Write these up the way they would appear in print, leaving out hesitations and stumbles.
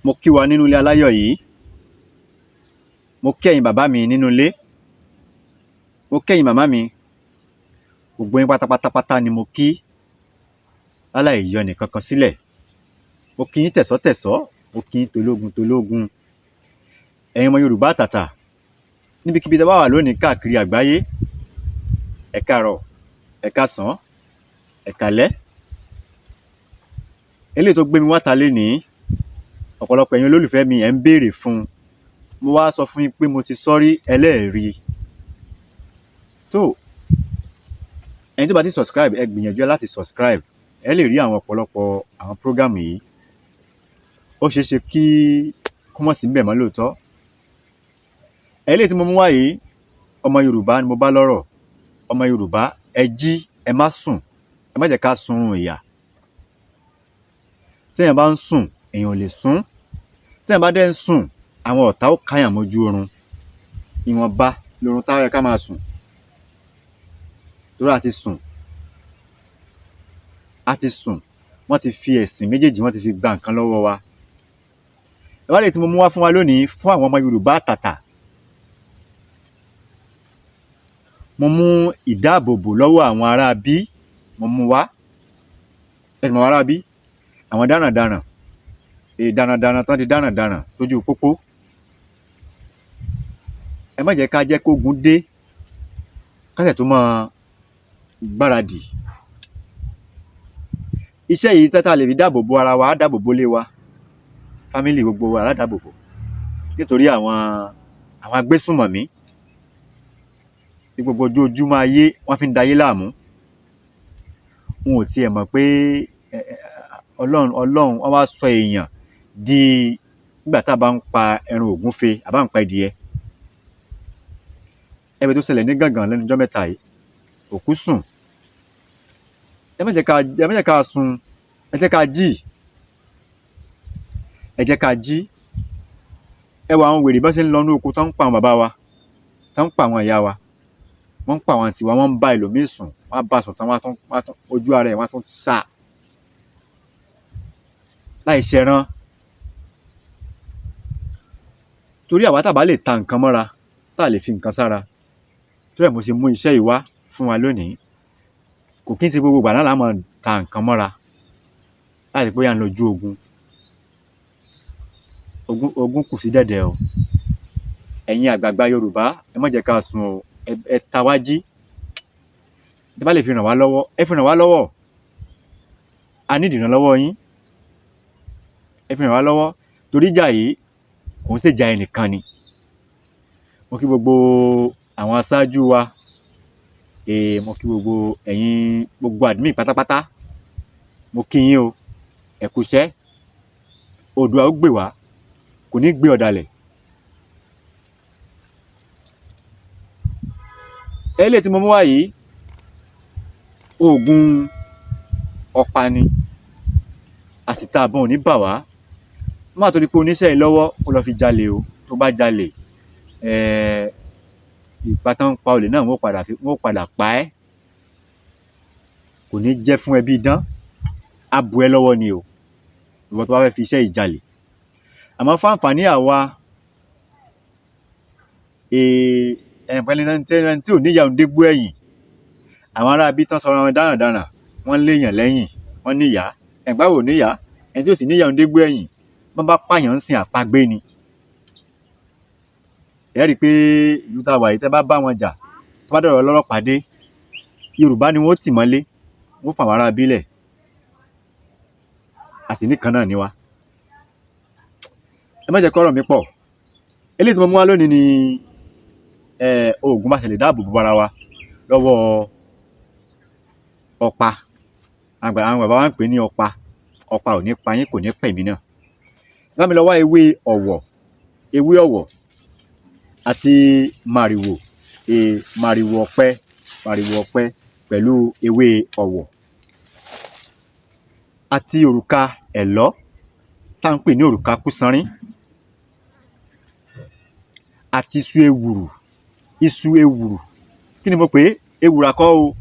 Mo kí wa nínú ilé aláyọ̀ yìí. Mo kí ẹ̀yin bàbá mi nínú ilé. Mo kí ẹ̀yin màmá mi. Gbogbo yín pátápátá ni mo kí láláì yọ ẹnìkankan sílẹ̀. Mo kí yín tẹ̀sọ́tẹ̀sọ́, mo kí yín tológun. Ẹ̀yin ọmọ Yorùbá àtàtà níbikíbi tí ẹ bá wà lónìí káàkiri àgbáyé. Ẹ káàárọ̀, ẹ káàsán, ẹ káalẹ́. Eléyìí tó gbé mi wá ta lénìí, ọ̀pọ̀lọpọ̀ ẹ̀yin olólùfẹ́ mi ẹ̀ ń béèrè fún. Mo wá sọ fún yín pé mo ti sọ́rí ẹlẹ́ẹ̀rí. Tó ẹ̀yin tó bá ti subscribe, ẹ gbìyànjú láti subscribe. Ẹ lè rí àwọn ọ̀pọ̀lọpọ̀ àwọn program yìí. Ó ṣeé ṣe kí kó mọ̀ sí ń bẹ̀ mọ́ lóòótọ́. Eléyìí tí mo mú wá yìí, ọmọ Yorùbá ni mo bá lọ́rọ̀. Ọmọ Yorùbá, ẹ jí, ẹ má sùn, ẹ má jẹ́ ká sunrun ìyà. Téèyàn bá ń sùn, èèyàn ò lè sùn. Téèyàn bá dẹ̀ ń sùn, àwọn ọ̀tá ó káyàn mójú oorun. Ìwọ̀nba lorun táwọn yẹ ká máa sùn. Torí a ti sùn, wọ́n ti fi ẹ̀sìn méjèèjì wọ́n ti fi gba nǹkan lọ́wọ́ wa. Ìwádìí tí mo mú wá fún wa lónìí fún àwọn ọmọ Yorùbá àtàtà. Mo mú ìdáàbòbò lọ́wọ́ àwọn ará bí, mo mú wá. Ẹ sì mọ̀ ará bí, àwọn dáràn. Darandaran tán ti dáràn sójú pópó. Ẹ má jẹ́ ká jẹ́ kógun dé kásẹ̀ tó máa gbáradì. Iṣẹ́ yìí tẹ́tà lè fi dáàbò bo ara wa, á dáàbò bo ilé wa, fámílì gbogbo wa aládàbò bò. Nítorí àwọn agbésùnmọ̀mí ní gbogbo ojoojúmọ́ ayé wọ́n fi ń dayé láàmú. Wọn ò tiẹ̀ mọ̀ pé Ọlọ́run wọ́n wá sọ èèyàn di nígbà tá a bá ń pa ẹran ògúnfe àbá ń pa ẹdìyẹ. Ẹbí tó ṣẹlẹ̀ ní Gàngàn lẹ́nu ọjọ́ mẹ́ta yìí, òkú sùn. Ẹ má jẹ́ ká sùn, ẹ jẹ́ ká jí. Ẹ jẹ́ ká jí. Ẹ wo àwọn wèrè bá ṣe ń lọ ní oko tó ń pa àwọn bàbá wa, tó ń pa àwọn ìyá wa, wọ́n ń pa àwọn àǹtí wa, wọ́n ń bá ẹlòmíì sùn, wọ́n á bá sùn tán, wọ́n á tún ojú ara ẹ̀ wọ́n á tún sá láì ṣẹran. Torí àwa tá bá lè ta nǹkan mọ́ra, tá lè fi nǹkan sára. Torí ẹ̀ mo ṣe mú iṣẹ́ yìí wá fún wa lónìí. Kò kí n ṣe gbogbo ìgbà náà la máa ta nǹkan mọ́ra láti pé à ń lójú ogun kù sí dẹ̀dẹ̀ o. Ẹ̀yin àgbààgbà Yorùbá, ẹ má jẹ́ ká sùn o, ẹ ta wá jí. Ẹ bá lè fi ràn wá lọ́wọ́, ẹ fi ràn wá lọ́wọ́. A ní ìrànlọ́wọ́ yín. Ẹ fi ràn wá lọ́wọ́. Torí ìjà yìí kò ń ṣèjà ẹnìkan ni. Mo kí gbogbo àwọn aṣáájú wa. Mo kí gbogbo ẹ̀yin gbogbo admin pátápátá. Mo kí yín o. Ẹ kú iṣẹ́. Oòduà ó gbè wá, kò ní gbé ọ̀dàlẹ̀. Eléyìí tí mo mú wá yìí, oògùn ọ̀pá ni. Àsìta àbọ̀n ò ní bà wá. Má torí pé oníṣẹ́ yìí lọ́wọ́ ó lọ fi jalè o. Tó bá jalè, ìbátan pa olè náà wọ́n padà pa ẹ́. Kò ní jẹ́ fún ẹbí idán. Á bu ẹ́ lọ́wọ́ ni o. Ìwọ tó bá fẹ́ fi iṣẹ́ yìí jalè. Àmọ́ fún àǹfààní àwa, ẹni tí ò níyà ń dégbò ẹ̀yìn. Àwọn ará bí tán sọra wọn dáràn, wọ́n léèyàn lẹ́yìn, wọ́n níyà. Ẹ̀gbá wo níyà? Ẹni tí ò sì níyà ń dégbò ẹ̀yìn, wọ́n bá pààyàn ń sin àpagbé ni. Ẹ rí i pé ìlú tá a wà yìí tẹ́ bá bá wọn jà, tó bá dọ̀rọ̀ ọlọ́pàá dé, Yorùbá ni wọ́n tì mọ́lé, wọ́n fà àwọn ará bílẹ̀. A sì ní kan náà ni wá. Ẹ má jẹ́ kọ́rọ̀ mi pọ̀. Eléyìí tí mo mú wá lónìí ni oògùn bá ṣe lè dáàbò bo ara wa lọ́wọ́ ọ̀pá. Àwọn bàbá wa ń pè ní ọ̀pá. Ọ̀pá ò ní pa yín, kò ní pa èmi náà. Bá mi lọ wá ewé ọ̀wọ̀ àti màrìwò ọ̀pẹ pẹ̀lú ewé ọ̀wọ̀ àti òrùka ẹ̀lọ́ tá ń pè ní òrùka kúsanrín àti iṣu ewùrù. Kí ni mo pè é? Ewùrà kọ́ o,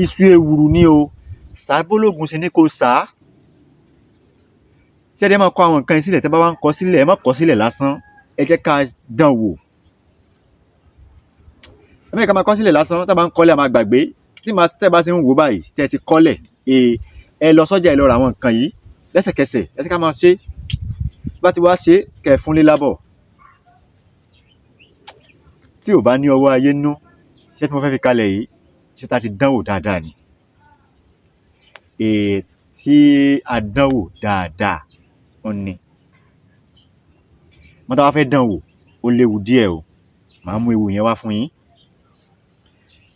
iṣu ewùrù ni o. Sàbólógún ṣe ní kó sá. ṣé ẹ máa kọ àwọn nǹkan yìí sílẹ̀, tẹ́ bá wá ń kọ sílẹ̀ ẹ má kọ sílẹ̀ lásán, ẹ jẹ́ ká dán wò. ẹ má jẹ́ ká máa kọ sílẹ̀ lásán, tá a bá ń kọ́lẹ̀ a máa gbàgbé. Tẹ́ bá ti ń wò báyìí tẹ́ ti kọ́lẹ̀, ẹ lọ sọ́jà ẹ lọ ra àwọn nǹkan yìí lẹ́sẹ̀kẹsẹ̀, ẹ jẹ́ ká máa ṣe. Bá ti wá ṣe kẹ́ ẹ fúnlé lábọ̀. Tí ò bá ní ọwọ́ ayé nú, iṣẹ́ tí mo fẹ́ fi kalẹ̀ yìí, iṣẹ́ tá ti dánwò dáadáa ni. Tí a dánwò dáadáa ó ní. Mo tá wá fẹ́ dánwò ó léwu díẹ̀ o, màá mú ewu yẹn wá fún yín.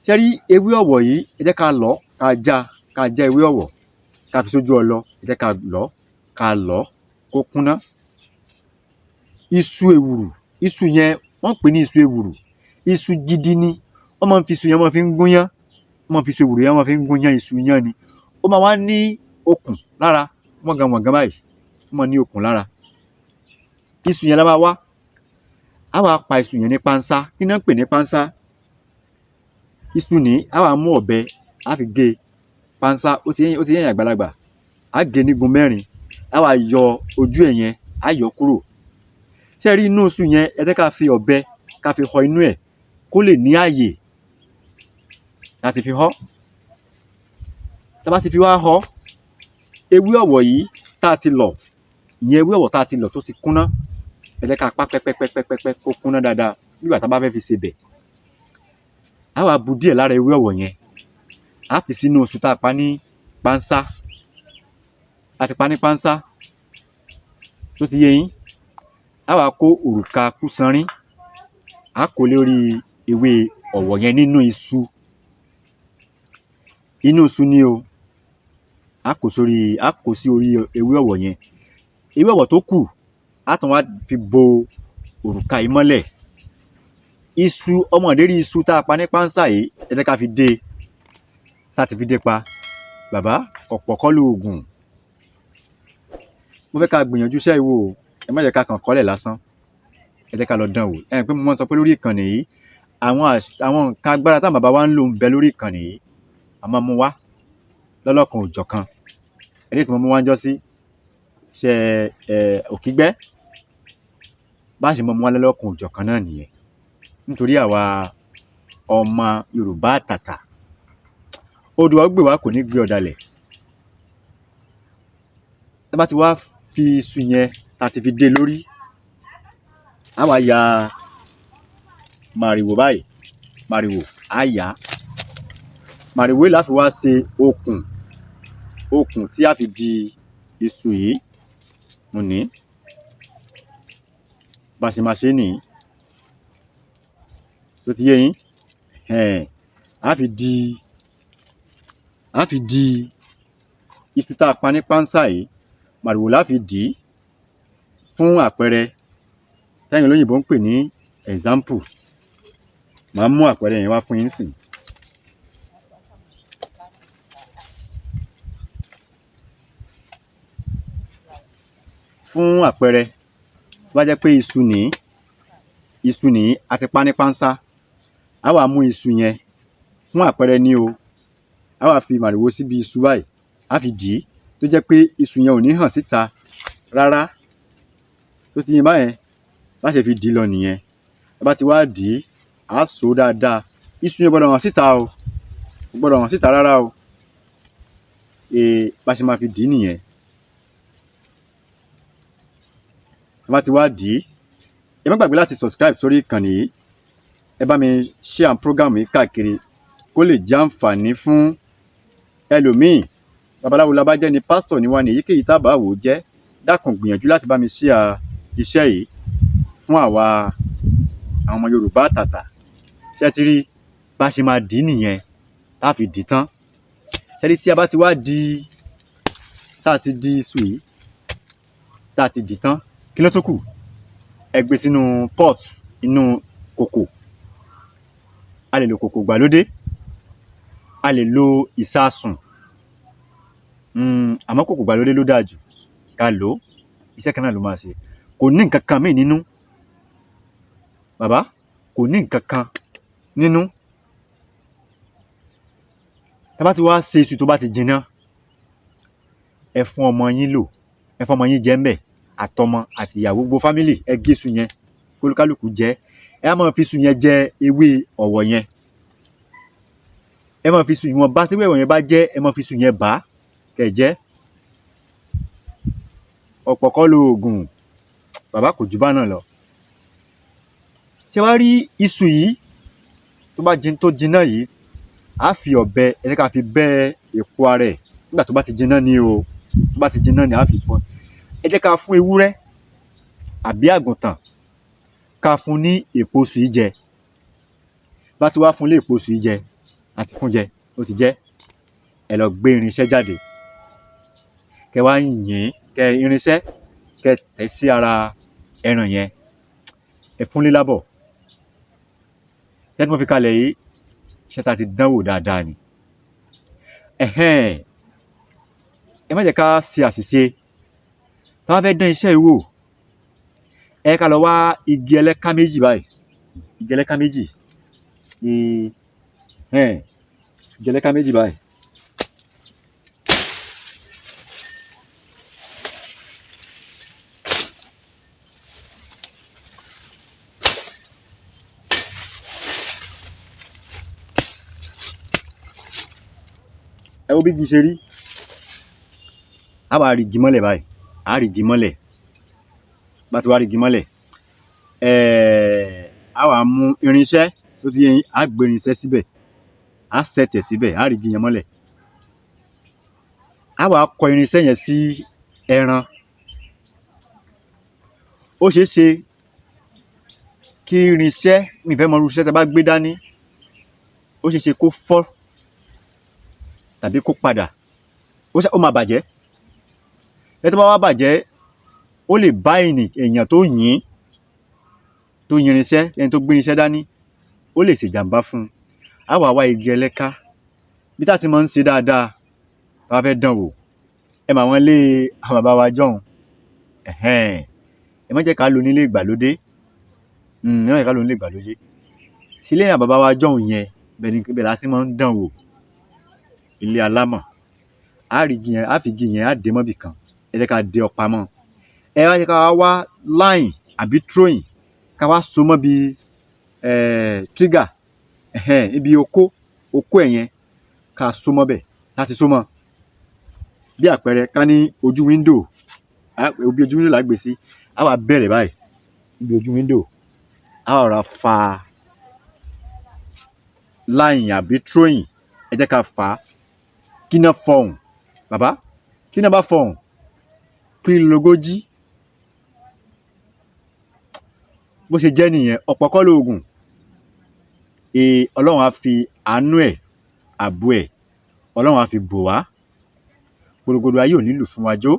Ṣé rí ewé ọ̀wọ̀ yìí, ẹ jẹ́ ká lọ̀, ká já ewé ọ̀wọ̀, ká fi sójú ọlọ, ẹ jẹ́ ká lọ̀ kó kúnná. Iṣu ewùrù, iṣu yẹn wọ́n pè ní iṣu ewùrù, iṣu gidi ni. Wọ́n máa ń fi iṣu yẹn wọ́n fi ń gúnyán, wọ́n máa ń fi iṣu ewùrù yẹn wọ́n fi ń gúnyán iṣu yán ni. Ó máa wá ní okùn lára, wọ̀ngàn báyìí, ó máa ní okùn lára. Iṣu yẹn la máa wá, á wá pa iṣu yẹn ní pánsá. Kí ni wọ́n pè ní pánsá? Iṣu ní á wá mú ọ̀bẹ, á fi gé pánsá, ó ti yẹ̀yìn àgbàlagbà, á gé nígun mẹ́rin, á wá yọ ojú ẹ̀ yẹn, á yọ kúrò. Ṣé rí inú iṣu yẹn, ẹ jẹ́ ká fi ọ̀bẹ ká fi họ inú ẹ̀ kó lè ní ààyè láti fi họ. Tá bá ti fi wá họ, ewé ọ̀wọ̀ yìí tá a ti lọ̀, ìyẹn ewé ọ̀wọ̀ tá a ti lọ̀ tó ti kúnná, ẹ jẹ́ ká pa pẹ́pẹ́pẹ́pẹ́pẹ́ kó kúnná dáadáa nígbà tá a bá fẹ́ fi sebẹ̀. Á wá bu díẹ̀ lára ewé ọ̀wọ̀ yẹn, á fi sínú iṣu tá a pa ní pánsá, a ti pa ní pánsá tó ti yé yín. Á wá kó òrùka kúsanrín, á kó lórí ewé ọ̀wọ̀ yẹn nínú iṣu, inú iṣu ni o. Á kó sí orí ewé ọ̀wọ̀ yẹn. Ewé ọ̀wọ̀ tó kù á tún wá fi bo òrùka yìí mọ́lẹ̀. Iṣu ọmọdérí iṣu tá a pa ní pánsá yìí, ẹ jẹ́ ká fi dé, tá a ti fi dé pa. Bàbá ọ̀pọ̀ kọ́ lóògùn. Mo fẹ́ ká gbìyànjú iṣẹ́ yìí wò o, ẹ má jẹ́ ká kàn kọ́lẹ̀ lásán, ẹ jẹ́ ká lọ dán wò. Pé mo máa ń sọ pé lórí ìkànnì yìí àwọn nǹkan agbára táwọn bàbá wa ń lò ń bẹ lórí ìkànnì yìí, a máa mú wá lọ́lọ́kan òjọ̀kan. Eléyìí tí mo mú wá ń jọ́ sí ṣe òkígbẹ́, bá ṣe mọ́ mú wá lọ́lọ́kan òjọ̀kan náà nìyẹn. Nítorí àwa ọmọ Yorùbá àtàtà, odò ọgbẹ́ wa kò ní gbé ọ̀dàlẹ̀. Tá bá ti wá fi iṣu yẹn tá a ti fi dé lórí, á wá ya màrìwò báyìí, màrìwò á yá. Màrìwò yìí la fi wá ṣe okùn tí a fi di iṣu yìí. Mo ní bá ṣe máa ṣe nìyí, tó ti yé yín. Á fi di iṣu tá a pa ní pánsá yìí, màrìwò la fi dì í. Fún àpẹẹrẹ tẹ́yìn olóyìnbó ń pè ní example, màá mú àpẹẹrẹ yẹn wá fún yín sìn. Fún àpẹẹrẹ, tó bá jẹ́ pé iṣu nìyí a ti pa ní pánsá, á wá mú iṣu yẹn, fún àpẹẹrẹ ní o, á wá fi màrìwò síbi iṣu báyìí, á fi dì í, tó jẹ́ pé iṣu yẹn ò ní hàn síta rárá. Tó ti yé báyẹn, bá ṣe fi dì í lọ nìyẹn. Tá bá ti wá dì í, á so dáadáa. Iṣu yẹn gbọ́dọ̀ hàn síta o, kò gbọ́dọ̀ hàn síta rárá o. Bá ṣe máa fi dì í nìyẹn. Tá bá ti wá dì í, ẹ má gbàgbé láti subscribe sórí ìkànnì yìí. Ẹ bá mi share program yìí káàkiri kó lè jẹ́ àǹfààní fún ẹlòmíì. Babaláwo la bá jẹ́ ni, pásítọ̀ ni wá ní, èyíkéyìí tá bá wò ó jẹ́, dákun gbìyànjú láti bá mi share iṣẹ́ yìí fún àwọn ọmọ Yorùbá àtàtà. Ṣé ti rí bá ṣe máa dì í nìyẹn, tá a fi dì í tán. Ṣé rí tí a bá ti wá tá a ti di iṣu yìí, tá a ti dì í tán, kí ló tó kù? Ẹ gbé sínú pot, inú kòkò. A lè lo kòkò gbàlódé, a lè lo ìsasùn, àmọ́ kòkò gbàlódé ló dáa jù ká lò ó. Iṣẹ́ kan náà ló máa ṣe, kò ní nǹkan kan míì nínú. Bàbá kò ní nǹkan kan nínú. Tá bá ti wá ṣe iṣu tó bá ti jiná, ẹ fún ọmọ yín lò ẹ fọmọ yín jẹ ńbẹ̀ àtọmọ àti ìyàwó gbogbo fámìlì ẹ gé iṣu yẹn kólúkálùkù jẹ ẹ á máa fi iṣu yẹn jẹ ewé ọ̀wọ̀ yẹn ẹ máa fi iṣu ìwọ̀n bá tewé ọ̀wọ̀ yẹn bá jẹ ẹ máa fi iṣu yẹn bá kẹ́ jẹ ọ̀pọ̀ kọ́ lóògùn bàbá kò jù bá náà lọ ṣé wàá rí iṣu yìí tó jiná yìí á fi ọ̀bẹ ẹ jẹ́ ká fi bẹ́ èpo ara ẹ̀ nígbà tó bá ti jiná ni o tó bá ti jiná ni á fi bọ́ ẹ jẹ́ ká fún ewúrẹ́ àbí àgùntàn ká fún ní èpo iṣu yìí jẹ bá ti wá fún lé èpo iṣu yìí jẹ àti fún jẹ ó ti jẹ ẹ lọ gbé irinṣẹ́ jáde kẹ wá yìn kẹ irinṣẹ́ kẹ tẹ̀ sí ara ẹran yẹn ẹ fún lé lábọ̀ tẹ́tí mo fi kalẹ̀ yìí iṣẹ́ ta ti dánwò dáadáa ni ẹ má jẹ́ ká ṣe àṣìṣe tá bá fẹ́ dán iṣẹ́ yìí wò ẹ ká lọ wá igi ẹlẹ́ká méjì báyìí igi ẹlẹ́ká méjì igi ẹlẹ́ká méjì báyìí ẹ wo bí igi ṣe rí a wá rí igi mọ́lẹ̀ báyìí a rí igi mọ́lẹ̀ bá ti wá rí igi mọ́lẹ̀ a wá mú irinṣẹ́ tó ti yẹ yín a gbé irinṣẹ́ síbẹ̀ a sẹ̀tẹ̀ síbẹ̀ a rí igi yẹn mọ́lẹ̀ a wá kọ irinṣẹ́ yẹn sí ẹran ó ṣeé ṣe kí irinṣẹ́ mi fẹ́ mọ irú iṣẹ́ tẹ́ bá gbé dání ó ṣeé ṣe kó fọ́ tàbí kó padà ó máa bàjẹ́ ẹ tó bá wá bàjẹ́ ó lè bá èèyàn tó yìn irinṣẹ́ ẹni tó gbé irinṣẹ́ dání ó lè ṣèjàmbá fún un á wá wá igi ẹlẹ́ká bí tá ti máa ń ṣe dáadáa bá fẹ́ dán wò ẹ mà wọ́n lé àwọn bàbá wa jọ̀hún ẹ má jẹ́ ká lò nílé ìgbàlódé ẹ má jẹ́ ká lò nílé ìgbàlódé sílé àwọn bàbá wa jọ̀hún yẹn bẹ́ẹ̀ la ti máa ń dán wò ilé alámọ̀ á fi igi yẹn á dé mọ́bì kan ẹ jẹ́ ká dé ọ̀pá mọ́ ẹ wá jẹ́ ká wá line àbí throwing ká wá so mọ́ bí trigger ibi okó ẹ̀ yẹn ká so mọ́ bẹ̀ láti so mọ́ bí àpẹẹrẹ ká ní ojú window bí ojú window là gbé sí á wá bẹ̀rẹ̀ báyìí ibi ojú window á wá rọra fa line àbí throwing ẹ jẹ́ ká fà á kí iná fọhùn bàbá tí iná bá fọhùn pírí lógójì bó ṣe jẹ́ nìyẹn ọ̀pọ̀ kọ́ lóògùn ọlọ́run á fi àánú ẹ̀ ààbò ẹ̀ ọlọ́run á fi bò wá gbòdògbòdò ayé ò nílù fún wa jó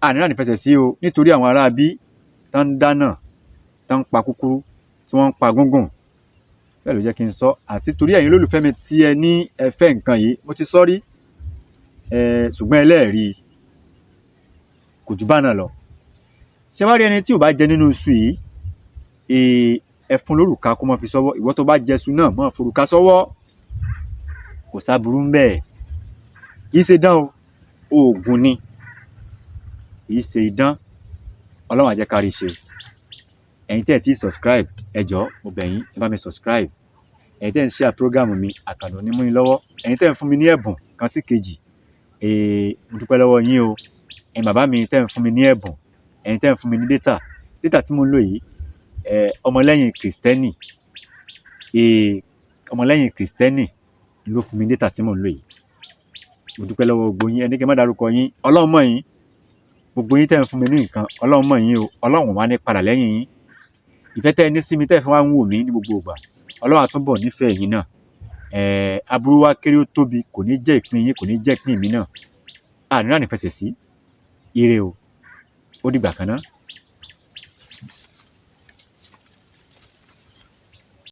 àníra nífẹsẹ̀ sí o nítorí àwọn ará bí tá ń dáná tá ń pa kúkúrú tí wọ́n ń pa gúngùn bẹ́ẹ̀ ló jẹ́ kí n sọ àti torí ẹ̀yin olólùfẹ́ mi tí ẹ ní ẹ fẹ́ nǹkan yìí mo ti sọ rí ṣùgbọ́n ẹlẹ́ẹ̀rí kò jù bá náà lọ ṣé wá rí ẹni tí ò bá jẹ nínú iṣu yìí ẹ fún lórùka kó má fi sọ́wọ́ ìwọ tó bá jẹ iṣu náà má forùka sọ́wọ́ kò sáburú ń bẹ́ẹ̀ kì í ṣe dán o oògùn ni kì í ṣe idán ọlọ́run á jẹ́ ká rí ṣe ẹ̀yin tẹ́ ẹ̀ tí subscribe ẹ jọ̀ọ́ mo bẹ̀ yín ẹ bá mi subscribe ẹ̀yin tẹ́ ẹ̀ ń share program mi àkàndùn ní mú yín lọ́wọ́ ẹ̀yin tẹ́ ẹ̀ ń fún mi ní ẹ̀bùn kan sí kejì mo dúpẹ́ lọ́wọ́ yín o ẹ̀yin bàbá mi tẹ́ ẹ̀ ń fún mi ní ẹ̀bùn ẹ̀yin tẹ́ ẹ̀ ń fún mi ní data tí mo ń lò yìí ọmọlẹ́yìn kìrìsìtẹ́nì ló fún mi data tí mo ń lò yìí mo dúpẹ́ lọ́wọ́ gbogbo yín ẹni kí n má dárúkọ yín ọlọ́run mọ̀ yín gbogbo yín tẹ́ ẹ̀ ń fún mi ní nǹkan ọlọ́run mọ̀ yín o ọlọ́run wá ní padà lẹ́yìn yín ìfẹ́ tẹ́ ẹ ní sí mi tẹ́ ẹ fi wá ń wò mí ní gbogbo ìgbà ọlọ́run á túbọ̀ nífẹ̀ẹ́ yín náà aburú wa kéré ó tóbi kò ní jẹ́ ìpín yín kò ní jẹ́ ìpín mi náà àníra nífẹsẹ̀ sí ire o ó dìgbà kan náà.